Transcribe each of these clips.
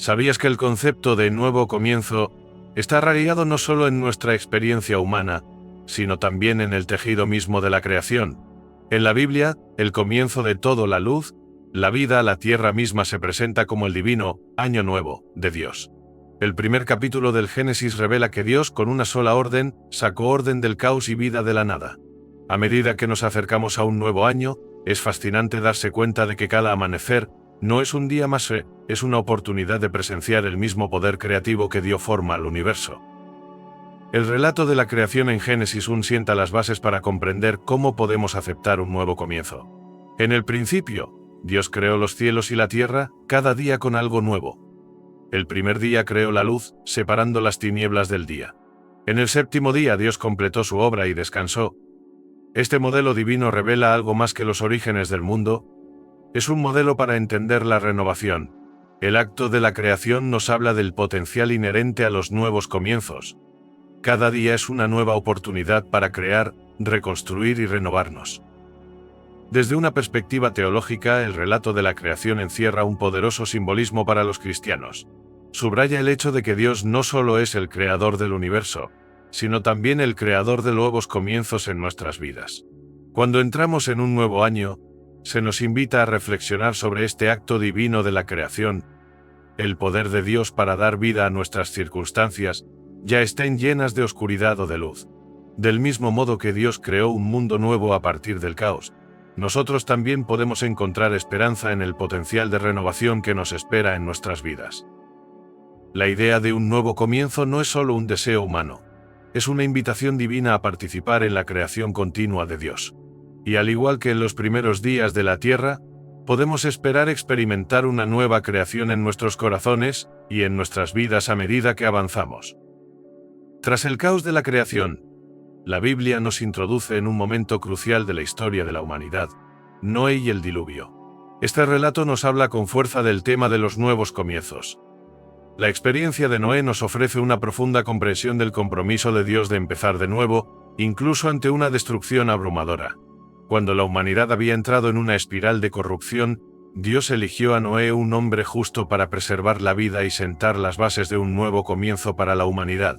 ¿Sabías que el concepto de nuevo comienzo está arraigado no solo en nuestra experiencia humana, sino también en el tejido mismo de la creación? En la Biblia, el comienzo de todo, la luz, la vida, la tierra misma, se presenta como el divino año nuevo de Dios. El primer capítulo del Génesis revela que Dios, con una sola orden, sacó orden del caos y vida de la nada. A medida que nos acercamos a un nuevo año, es fascinante darse cuenta de que cada amanecer no es un día más, es una oportunidad de presenciar el mismo poder creativo que dio forma al universo. El relato de la creación en Génesis 1 sienta las bases para comprender cómo podemos aceptar un nuevo comienzo. En el principio, Dios creó los cielos y la tierra, cada día con algo nuevo. El primer día creó la luz, separando las tinieblas del día. En el séptimo día Dios completó su obra y descansó. Este modelo divino revela algo más que los orígenes del mundo. Es un modelo para entender la renovación. El acto de la creación nos habla del potencial inherente a los nuevos comienzos. Cada día es una nueva oportunidad para crear, reconstruir y renovarnos. Desde una perspectiva teológica, el relato de la creación encierra un poderoso simbolismo para los cristianos. Subraya el hecho de que Dios no solo es el creador del universo, sino también el creador de nuevos comienzos en nuestras vidas. Cuando entramos en un nuevo año, se nos invita a reflexionar sobre este acto divino de la creación. El poder de Dios para dar vida a nuestras circunstancias, ya estén llenas de oscuridad o de luz. Del mismo modo que Dios creó un mundo nuevo a partir del caos, nosotros también podemos encontrar esperanza en el potencial de renovación que nos espera en nuestras vidas. La idea de un nuevo comienzo no es solo un deseo humano, es una invitación divina a participar en la creación continua de Dios. Y al igual que en los primeros días de la tierra, podemos esperar experimentar una nueva creación en nuestros corazones y en nuestras vidas a medida que avanzamos. Tras el caos de la creación, la Biblia nos introduce en un momento crucial de la historia de la humanidad, Noé y el diluvio. Este relato nos habla con fuerza del tema de los nuevos comienzos. La experiencia de Noé nos ofrece una profunda comprensión del compromiso de Dios de empezar de nuevo, incluso ante una destrucción abrumadora. Cuando la humanidad había entrado en una espiral de corrupción, Dios eligió a Noé, un hombre justo, para preservar la vida y sentar las bases de un nuevo comienzo para la humanidad.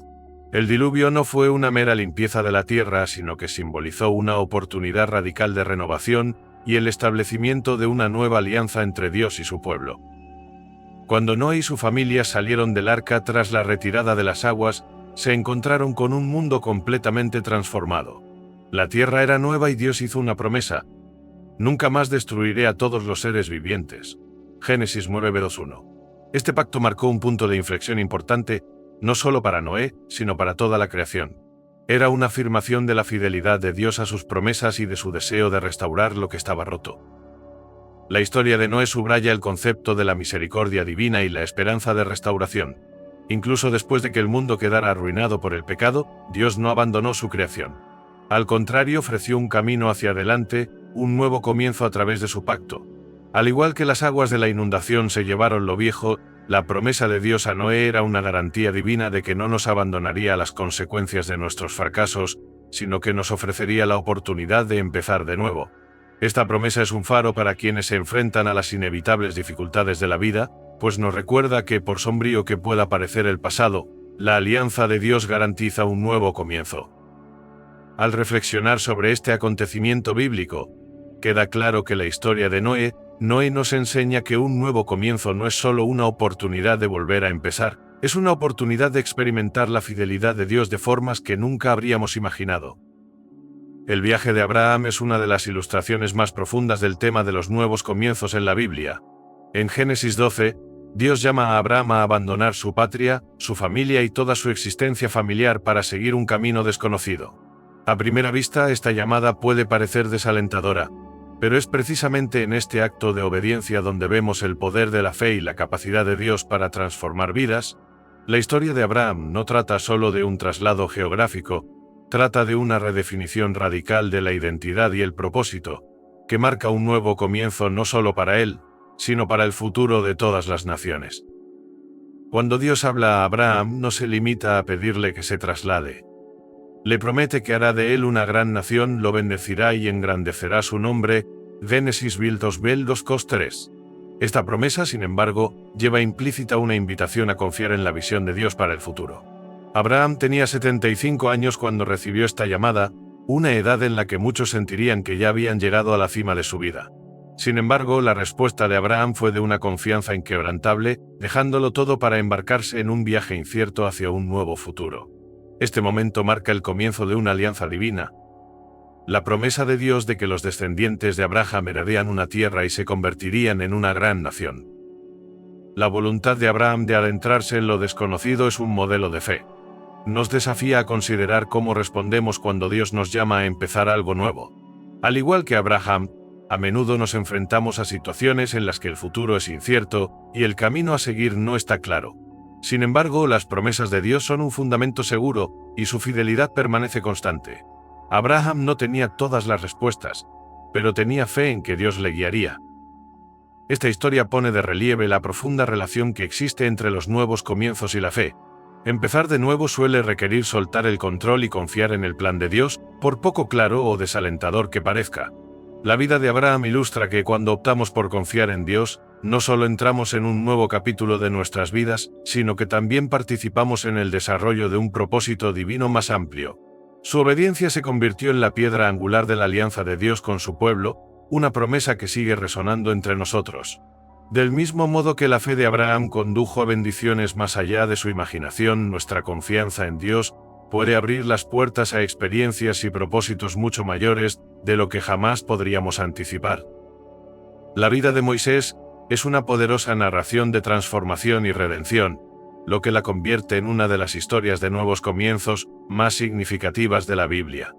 El diluvio no fue una mera limpieza de la tierra, sino que simbolizó una oportunidad radical de renovación y el establecimiento de una nueva alianza entre Dios y su pueblo. Cuando Noé y su familia salieron del arca tras la retirada de las aguas, se encontraron con un mundo completamente transformado. La tierra era nueva y Dios hizo una promesa: nunca más destruiré a todos los seres vivientes. Génesis 9:21. Este pacto marcó un punto de inflexión importante, no solo para Noé, sino para toda la creación. Era una afirmación de la fidelidad de Dios a sus promesas y de su deseo de restaurar lo que estaba roto. La historia de Noé subraya el concepto de la misericordia divina y la esperanza de restauración. Incluso después de que el mundo quedara arruinado por el pecado, Dios no abandonó su creación. Al contrario, ofreció un camino hacia adelante, un nuevo comienzo a través de su pacto. Al igual que las aguas de la inundación se llevaron lo viejo, la promesa de Dios a Noé era una garantía divina de que no nos abandonaría a las consecuencias de nuestros fracasos, sino que nos ofrecería la oportunidad de empezar de nuevo. Esta promesa es un faro para quienes se enfrentan a las inevitables dificultades de la vida, pues nos recuerda que, por sombrío que pueda parecer el pasado, la alianza de Dios garantiza un nuevo comienzo. Al reflexionar sobre este acontecimiento bíblico, queda claro que la historia de Noé nos enseña que un nuevo comienzo no es solo una oportunidad de volver a empezar, es una oportunidad de experimentar la fidelidad de Dios de formas que nunca habríamos imaginado. El viaje de Abraham es una de las ilustraciones más profundas del tema de los nuevos comienzos en la Biblia. En Génesis 12, Dios llama a Abraham a abandonar su patria, su familia y toda su existencia familiar para seguir un camino desconocido. A primera vista, esta llamada puede parecer desalentadora, pero es precisamente en este acto de obediencia donde vemos el poder de la fe y la capacidad de Dios para transformar vidas. La historia de Abraham no trata solo de un traslado geográfico, trata de una redefinición radical de la identidad y el propósito, que marca un nuevo comienzo no solo para él, sino para el futuro de todas las naciones. Cuando Dios habla a Abraham, no se limita a pedirle que se traslade. Le promete que hará de él una gran nación, lo bendecirá y engrandecerá su nombre. Génesis 2:3. Esta promesa, sin embargo, lleva implícita una invitación a confiar en la visión de Dios para el futuro. Abraham tenía 75 años cuando recibió esta llamada, una edad en la que muchos sentirían que ya habían llegado a la cima de su vida. Sin embargo, la respuesta de Abraham fue de una confianza inquebrantable, dejándolo todo para embarcarse en un viaje incierto hacia un nuevo futuro. Este momento marca el comienzo de una alianza divina. La promesa de Dios de que los descendientes de Abraham heredarían una tierra y se convertirían en una gran nación. La voluntad de Abraham de adentrarse en lo desconocido es un modelo de fe. Nos desafía a considerar cómo respondemos cuando Dios nos llama a empezar algo nuevo. Al igual que Abraham, a menudo nos enfrentamos a situaciones en las que el futuro es incierto y el camino a seguir no está claro. Sin embargo, las promesas de Dios son un fundamento seguro y su fidelidad permanece constante. Abraham no tenía todas las respuestas, pero tenía fe en que Dios le guiaría. Esta historia pone de relieve la profunda relación que existe entre los nuevos comienzos y la fe. Empezar de nuevo suele requerir soltar el control y confiar en el plan de Dios, por poco claro o desalentador que parezca. La vida de Abraham ilustra que cuando optamos por confiar en Dios, no solo entramos en un nuevo capítulo de nuestras vidas, sino que también participamos en el desarrollo de un propósito divino más amplio. Su obediencia se convirtió en la piedra angular de la alianza de Dios con su pueblo, una promesa que sigue resonando entre nosotros. Del mismo modo que la fe de Abraham condujo a bendiciones más allá de su imaginación, nuestra confianza en Dios puede abrir las puertas a experiencias y propósitos mucho mayores de lo que jamás podríamos anticipar. La vida de Moisés es una poderosa narración de transformación y redención, lo que la convierte en una de las historias de nuevos comienzos más significativas de la Biblia.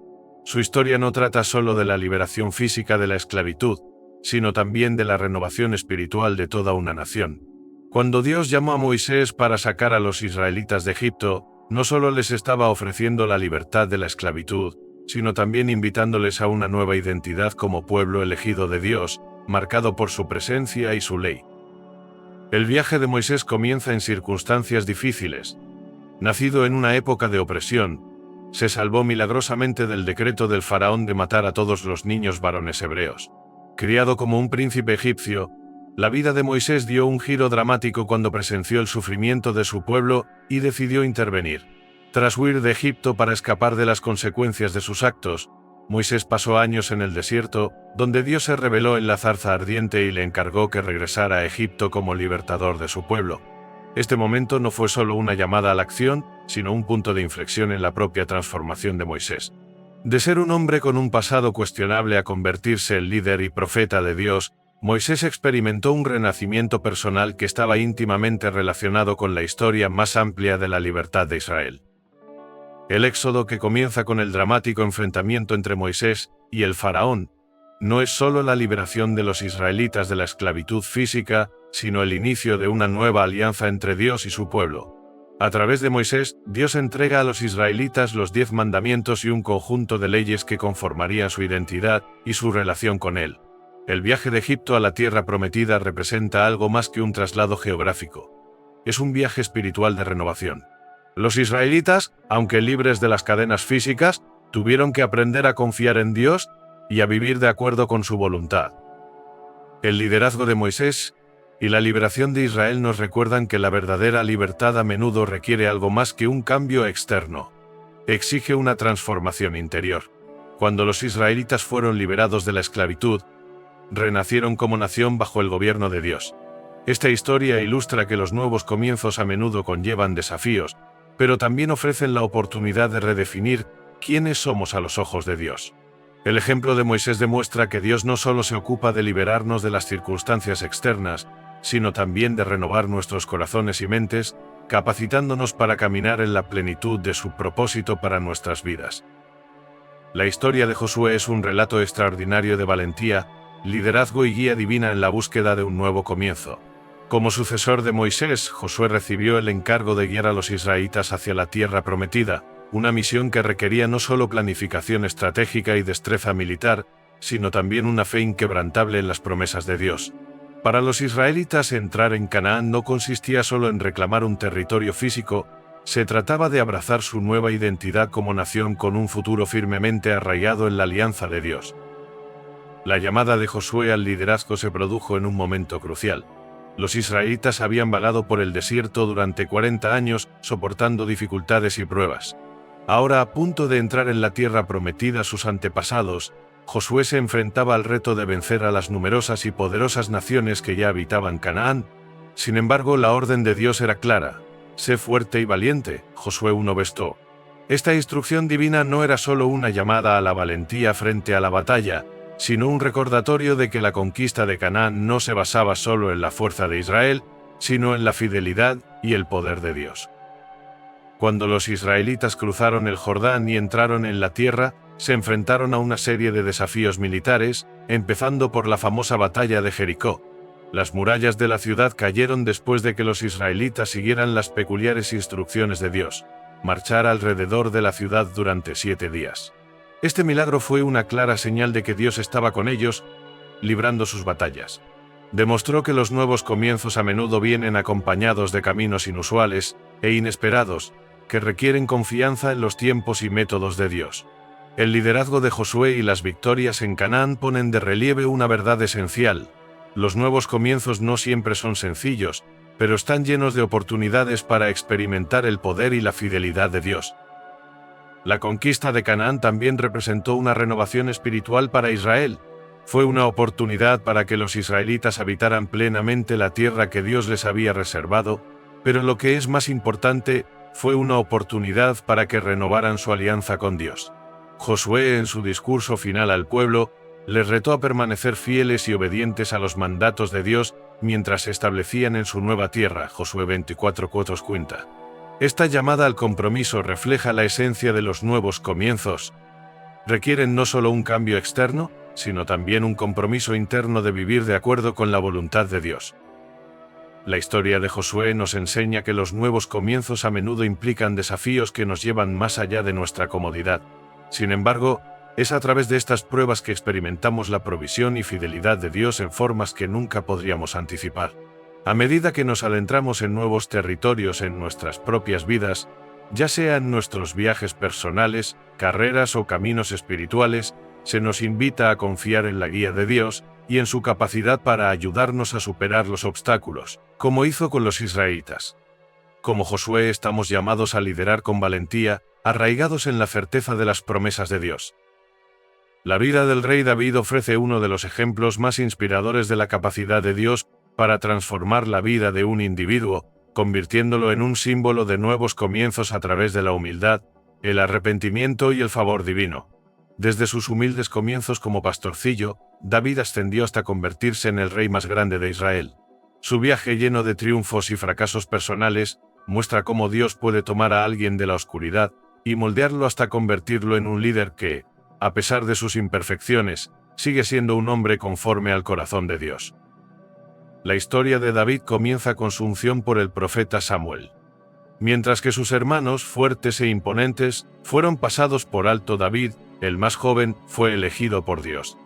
Su historia no trata solo de la liberación física de la esclavitud, sino también de la renovación espiritual de toda una nación. Cuando Dios llamó a Moisés para sacar a los israelitas de Egipto, no solo les estaba ofreciendo la libertad de la esclavitud, sino también invitándoles a una nueva identidad como pueblo elegido de Dios, marcado por su presencia y su ley. El viaje de Moisés comienza en circunstancias difíciles. Nacido en una época de opresión, se salvó milagrosamente del decreto del faraón de matar a todos los niños varones hebreos. Criado como un príncipe egipcio, la vida de Moisés dio un giro dramático cuando presenció el sufrimiento de su pueblo y decidió intervenir. Tras huir de Egipto para escapar de las consecuencias de sus actos, Moisés pasó años en el desierto, donde Dios se reveló en la zarza ardiente y le encargó que regresara a Egipto como libertador de su pueblo. Este momento no fue solo una llamada a la acción, sino un punto de inflexión en la propia transformación de Moisés. De ser un hombre con un pasado cuestionable a convertirse en líder y profeta de Dios, Moisés experimentó un renacimiento personal que estaba íntimamente relacionado con la historia más amplia de la libertad de Israel. El éxodo, que comienza con el dramático enfrentamiento entre Moisés y el faraón, no es solo la liberación de los israelitas de la esclavitud física, sino el inicio de una nueva alianza entre Dios y su pueblo. A través de Moisés, Dios entrega a los israelitas los 10 mandamientos y un conjunto de leyes que conformarían su identidad y su relación con Él. El viaje de Egipto a la tierra prometida representa algo más que un traslado geográfico. Es un viaje espiritual de renovación. Los israelitas, aunque libres de las cadenas físicas, tuvieron que aprender a confiar en Dios y a vivir de acuerdo con su voluntad. El liderazgo de Moisés y la liberación de Israel nos recuerdan que la verdadera libertad a menudo requiere algo más que un cambio externo. Exige una transformación interior. Cuando los israelitas fueron liberados de la esclavitud, renacieron como nación bajo el gobierno de Dios. Esta historia ilustra que los nuevos comienzos a menudo conllevan desafíos, pero también ofrecen la oportunidad de redefinir quiénes somos a los ojos de Dios. El ejemplo de Moisés demuestra que Dios no solo se ocupa de liberarnos de las circunstancias externas, sino también de renovar nuestros corazones y mentes, capacitándonos para caminar en la plenitud de su propósito para nuestras vidas. La historia de Josué es un relato extraordinario de valentía, liderazgo y guía divina en la búsqueda de un nuevo comienzo. Como sucesor de Moisés, Josué recibió el encargo de guiar a los israelitas hacia la tierra prometida, una misión que requería no solo planificación estratégica y destreza militar, sino también una fe inquebrantable en las promesas de Dios. Para los israelitas, entrar en Canaán no consistía solo en reclamar un territorio físico, se trataba de abrazar su nueva identidad como nación con un futuro firmemente arraigado en la alianza de Dios. La llamada de Josué al liderazgo se produjo en un momento crucial. Los israelitas habían vagado por el desierto durante 40 años, soportando dificultades y pruebas. Ahora, a punto de entrar en la tierra prometida a sus antepasados, Josué se enfrentaba al reto de vencer a las numerosas y poderosas naciones que ya habitaban Canaán. Sin embargo, la orden de Dios era clara: sé fuerte y valiente. Josué 1:2. Esta instrucción divina no era solo una llamada a la valentía frente a la batalla, sino un recordatorio de que la conquista de Canaán no se basaba solo en la fuerza de Israel, sino en la fidelidad y el poder de Dios. Cuando los israelitas cruzaron el Jordán y entraron en la tierra, se enfrentaron a una serie de desafíos militares, empezando por la famosa batalla de Jericó. Las murallas de la ciudad cayeron después de que los israelitas siguieran las peculiares instrucciones de Dios: marchar alrededor de la ciudad durante 7 días. Este milagro fue una clara señal de que Dios estaba con ellos, librando sus batallas. Demostró que los nuevos comienzos a menudo vienen acompañados de caminos inusuales e inesperados, que requieren confianza en los tiempos y métodos de Dios. El liderazgo de Josué y las victorias en Canaán ponen de relieve una verdad esencial: los nuevos comienzos no siempre son sencillos, pero están llenos de oportunidades para experimentar el poder y la fidelidad de Dios. La conquista de Canaán también representó una renovación espiritual para Israel. Fue una oportunidad para que los israelitas habitaran plenamente la tierra que Dios les había reservado, pero lo que es más importante, fue una oportunidad para que renovaran su alianza con Dios. Josué, en su discurso final al pueblo, les retó a permanecer fieles y obedientes a los mandatos de Dios mientras se establecían en su nueva tierra. Josué 24:4. Esta llamada al compromiso refleja la esencia de los nuevos comienzos. Requieren no solo un cambio externo, sino también un compromiso interno de vivir de acuerdo con la voluntad de Dios. La historia de Josué nos enseña que los nuevos comienzos a menudo implican desafíos que nos llevan más allá de nuestra comodidad. Sin embargo, es a través de estas pruebas que experimentamos la provisión y fidelidad de Dios en formas que nunca podríamos anticipar. A medida que nos adentramos en nuevos territorios en nuestras propias vidas, ya sea en nuestros viajes personales, carreras o caminos espirituales, se nos invita a confiar en la guía de Dios y en su capacidad para ayudarnos a superar los obstáculos, como hizo con los israelitas. Como Josué, estamos llamados a liderar con valentía, arraigados en la certeza de las promesas de Dios. La vida del rey David ofrece uno de los ejemplos más inspiradores de la capacidad de Dios para transformar la vida de un individuo, convirtiéndolo en un símbolo de nuevos comienzos a través de la humildad, el arrepentimiento y el favor divino. Desde sus humildes comienzos como pastorcillo, David ascendió hasta convertirse en el rey más grande de Israel. Su viaje, lleno de triunfos y fracasos personales, muestra cómo Dios puede tomar a alguien de la oscuridad y moldearlo hasta convertirlo en un líder que, a pesar de sus imperfecciones, sigue siendo un hombre conforme al corazón de Dios. La historia de David comienza con su unción por el profeta Samuel. Mientras que sus hermanos, fuertes e imponentes, fueron pasados por alto, David, el más joven, fue elegido por Dios.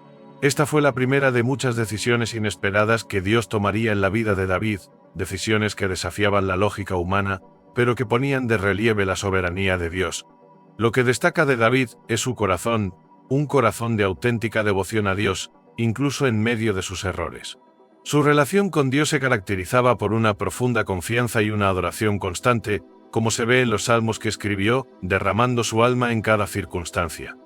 Esta fue la primera de muchas decisiones inesperadas que Dios tomaría en la vida de David, decisiones que desafiaban la lógica humana, pero que ponían de relieve la soberanía de Dios. Lo que destaca de David es su corazón, un corazón de auténtica devoción a Dios, incluso en medio de sus errores. Su relación con Dios se caracterizaba por una profunda confianza y una adoración constante, como se ve en los salmos que escribió, derramando su alma en cada circunstancia.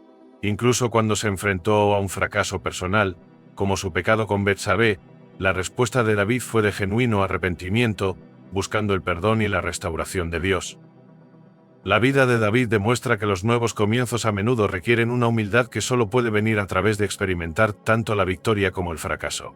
Incluso cuando se enfrentó a un fracaso personal, como su pecado con Betsabé, la respuesta de David fue de genuino arrepentimiento, buscando el perdón y la restauración de Dios. La vida de David demuestra que los nuevos comienzos a menudo requieren una humildad que solo puede venir a través de experimentar tanto la victoria como el fracaso.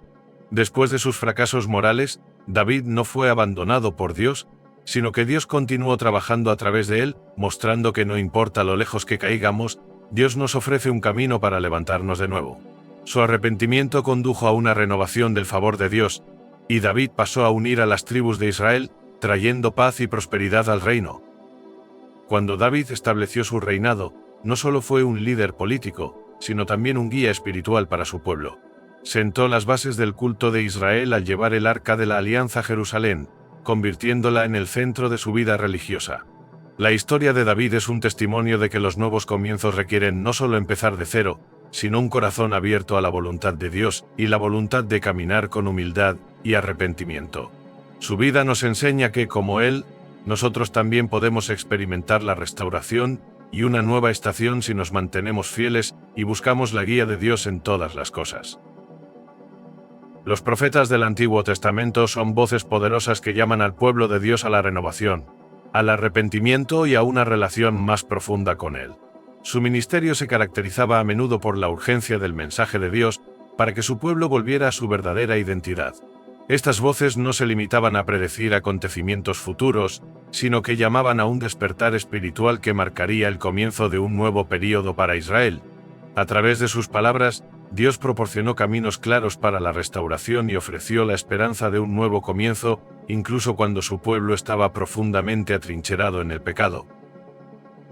Después de sus fracasos morales, David no fue abandonado por Dios, sino que Dios continuó trabajando a través de él, mostrando que no importa lo lejos que caigamos, Dios nos ofrece un camino para levantarnos de nuevo. Su arrepentimiento condujo a una renovación del favor de Dios, y David pasó a unir a las tribus de Israel, trayendo paz y prosperidad al reino. Cuando David estableció su reinado, no solo fue un líder político, sino también un guía espiritual para su pueblo. Sentó las bases del culto de Israel al llevar el Arca de la Alianza a Jerusalén, convirtiéndola en el centro de su vida religiosa. La historia de David es un testimonio de que los nuevos comienzos requieren no solo empezar de cero, sino un corazón abierto a la voluntad de Dios y la voluntad de caminar con humildad y arrepentimiento. Su vida nos enseña que, como Él, nosotros también podemos experimentar la restauración y una nueva estación si nos mantenemos fieles y buscamos la guía de Dios en todas las cosas. Los profetas del Antiguo Testamento son voces poderosas que llaman al pueblo de Dios a la renovación, al arrepentimiento y a una relación más profunda con Él. Su ministerio se caracterizaba a menudo por la urgencia del mensaje de Dios para que su pueblo volviera a su verdadera identidad. Estas voces no se limitaban a predecir acontecimientos futuros, sino que llamaban a un despertar espiritual que marcaría el comienzo de un nuevo período para Israel. A través de sus palabras, Dios proporcionó caminos claros para la restauración y ofreció la esperanza de un nuevo comienzo, incluso cuando su pueblo estaba profundamente atrincherado en el pecado.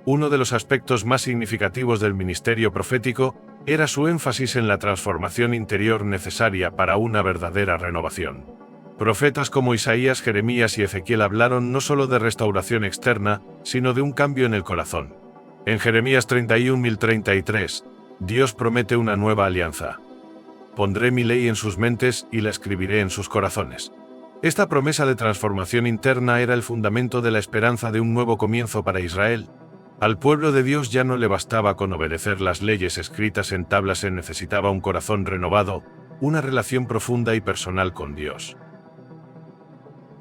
Uno de los aspectos más significativos del ministerio profético era su énfasis en la transformación interior necesaria para una verdadera renovación. Profetas como Isaías, Jeremías y Ezequiel hablaron no solo de restauración externa, sino de un cambio en el corazón. En Jeremías 31:33, Dios promete una nueva alianza. Pondré mi ley en sus mentes y la escribiré en sus corazones. Esta promesa de transformación interna era el fundamento de la esperanza de un nuevo comienzo para Israel. Al pueblo de Dios ya no le bastaba con obedecer las leyes escritas en tablas, se necesitaba un corazón renovado, una relación profunda y personal con Dios.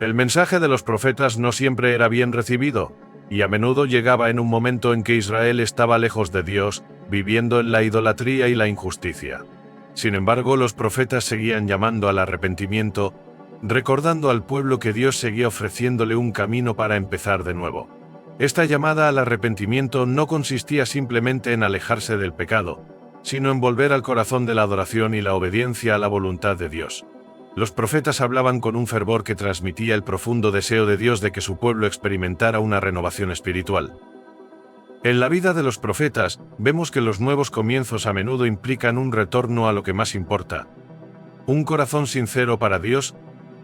El mensaje de los profetas no siempre era bien recibido, y a menudo llegaba en un momento en que Israel estaba lejos de Dios, viviendo en la idolatría y la injusticia. Sin embargo, los profetas seguían llamando al arrepentimiento, recordando al pueblo que Dios seguía ofreciéndole un camino para empezar de nuevo. Esta llamada al arrepentimiento no consistía simplemente en alejarse del pecado, sino en volver al corazón de la adoración y la obediencia a la voluntad de Dios. Los profetas hablaban con un fervor que transmitía el profundo deseo de Dios de que su pueblo experimentara una renovación espiritual. En la vida de los profetas, vemos que los nuevos comienzos a menudo implican un retorno a lo que más importa. Un corazón sincero para Dios,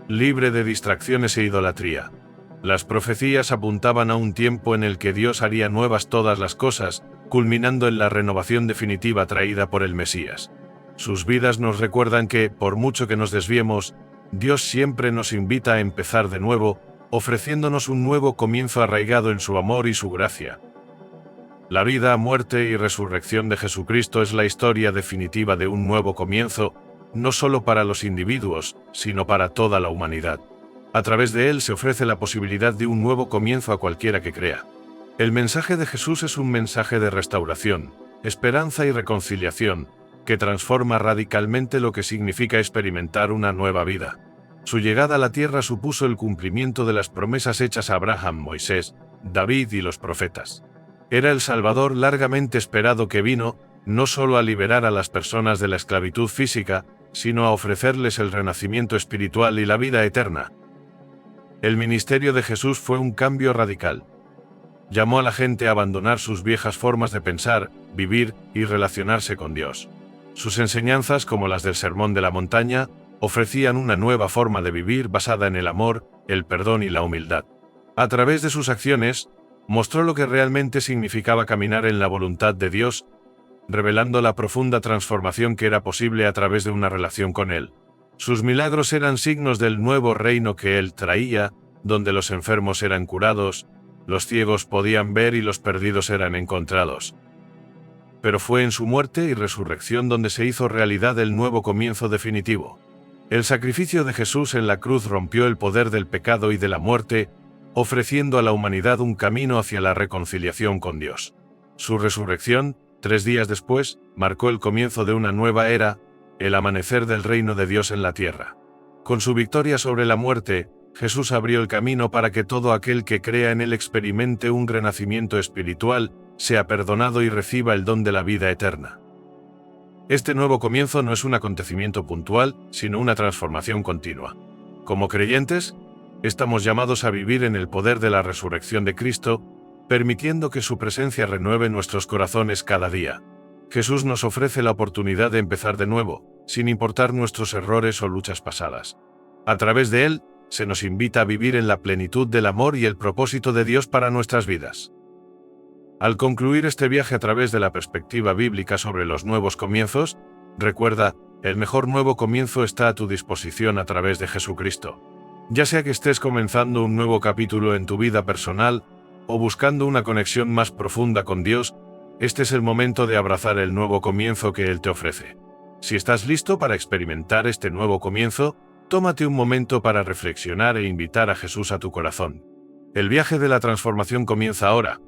libre de distracciones e idolatría. Las profecías apuntaban a un tiempo en el que Dios haría nuevas todas las cosas, culminando en la renovación definitiva traída por el Mesías. Sus vidas nos recuerdan que, por mucho que nos desviemos, Dios siempre nos invita a empezar de nuevo, ofreciéndonos un nuevo comienzo arraigado en su amor y su gracia. La vida, muerte y resurrección de Jesucristo es la historia definitiva de un nuevo comienzo, no solo para los individuos, sino para toda la humanidad. A través de él se ofrece la posibilidad de un nuevo comienzo a cualquiera que crea. El mensaje de Jesús es un mensaje de restauración, esperanza y reconciliación, que transforma radicalmente lo que significa experimentar una nueva vida. Su llegada a la tierra supuso el cumplimiento de las promesas hechas a Abraham, Moisés, David y los profetas. Era el Salvador largamente esperado que vino, no solo a liberar a las personas de la esclavitud física, sino a ofrecerles el renacimiento espiritual y la vida eterna. El ministerio de Jesús fue un cambio radical. Llamó a la gente a abandonar sus viejas formas de pensar, vivir y relacionarse con Dios. Sus enseñanzas, como las del Sermón de la Montaña, ofrecían una nueva forma de vivir basada en el amor, el perdón y la humildad. A través de sus acciones, mostró lo que realmente significaba caminar en la voluntad de Dios, revelando la profunda transformación que era posible a través de una relación con Él. Sus milagros eran signos del nuevo reino que Él traía, donde los enfermos eran curados, los ciegos podían ver y los perdidos eran encontrados. Pero fue en su muerte y resurrección donde se hizo realidad el nuevo comienzo definitivo. El sacrificio de Jesús en la cruz rompió el poder del pecado y de la muerte, ofreciendo a la humanidad un camino hacia la reconciliación con Dios. Su resurrección, 3 días después, marcó el comienzo de una nueva era, el amanecer del reino de Dios en la tierra. Con su victoria sobre la muerte, Jesús abrió el camino para que todo aquel que crea en Él experimente un renacimiento espiritual, sea perdonado y reciba el don de la vida eterna. Este nuevo comienzo no es un acontecimiento puntual, sino una transformación continua. Como creyentes, estamos llamados a vivir en el poder de la resurrección de Cristo, permitiendo que su presencia renueve nuestros corazones cada día. Jesús nos ofrece la oportunidad de empezar de nuevo, sin importar nuestros errores o luchas pasadas. A través de Él, se nos invita a vivir en la plenitud del amor y el propósito de Dios para nuestras vidas. Al concluir este viaje a través de la perspectiva bíblica sobre los nuevos comienzos, recuerda, el mejor nuevo comienzo está a tu disposición a través de Jesucristo. Ya sea que estés comenzando un nuevo capítulo en tu vida personal o buscando una conexión más profunda con Dios, este es el momento de abrazar el nuevo comienzo que Él te ofrece. Si estás listo para experimentar este nuevo comienzo, tómate un momento para reflexionar e invitar a Jesús a tu corazón. El viaje de la transformación comienza ahora,